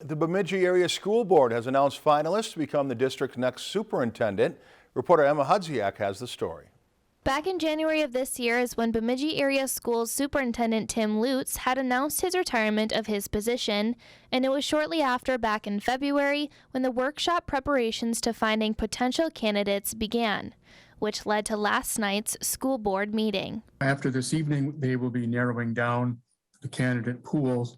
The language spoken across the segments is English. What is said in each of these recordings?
The Bemidji Area School Board has announced finalists to become the district's next superintendent. Reporter Emma Hudziak has the story. Back in January of this year is when Bemidji Area Schools Superintendent Tim Lutz had announced his retirement of his position, and it was shortly after, back in February, when the workshop preparations to finding potential candidates began, which led to last night's school board meeting. After this evening, they will be narrowing down the candidate pool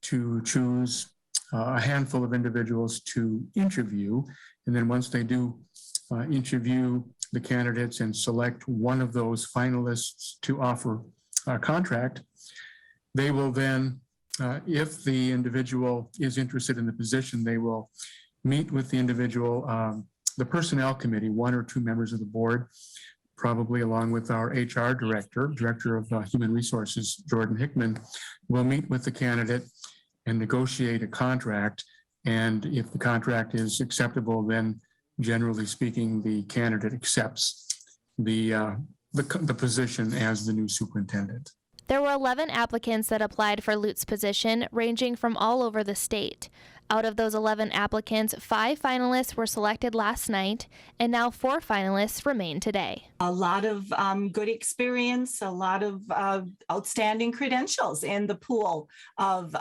to choose a handful of individuals to interview. And then once they do interview the candidates and select one of those finalists to offer a contract, they will then, if the individual is interested in the position, they will meet with the individual, the personnel committee, one or two members of the board, probably along with our HR director of human resources, Jordan Hickman, will meet with the candidate and negotiate a contract. And if the contract is acceptable, then generally speaking, the candidate accepts the position as the new superintendent. There were 11 applicants that applied for Lutz's position, ranging from all over the state. Out of those 11 applicants, 5 finalists were selected last night, and now 4 finalists remain today. A lot of good experience, a lot of outstanding credentials in the pool of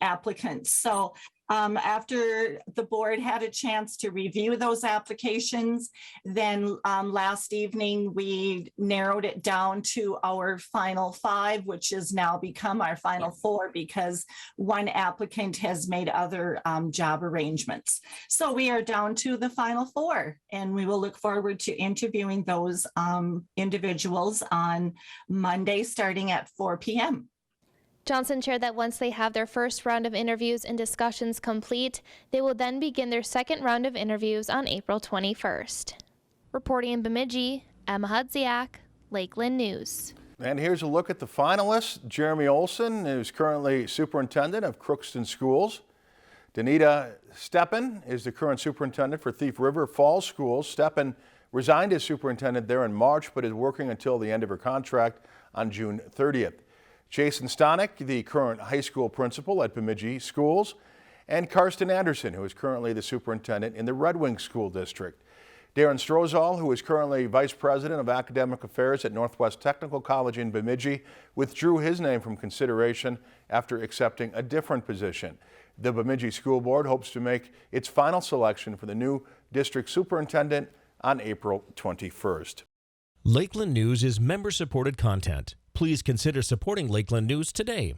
applicants. So after the board had a chance to review those applications, then last evening we narrowed it down to our final 5, which has now become our final 4 because one applicant has made other job arrangements. So we are down to the final 4, and we will look forward to interviewing those individuals on Monday starting at 4 p.m. Johnson shared that once they have their first round of interviews and discussions complete, they will then begin their second round of interviews on April 21st. Reporting in Bemidji, Emma Hudziak, Lakeland News. And here's a look at the finalists. Jeremy Olson is currently superintendent of Crookston Schools. Danita Steppen is the current superintendent for Thief River Falls Schools. Steppen resigned as superintendent there in March, but is working until the end of her contract on June 30th. Jason Stonick, the current high school principal at Bemidji Schools, and Karsten Anderson, who is currently the superintendent in the Red Wing School District. Darren Strozal, who is currently vice president of academic affairs at Northwest Technical College in Bemidji, withdrew his name from consideration after accepting a different position. The Bemidji School Board hopes to make its final selection for the new district superintendent on April 21st. Lakeland News is member-supported content. Please consider supporting Lakeland News today.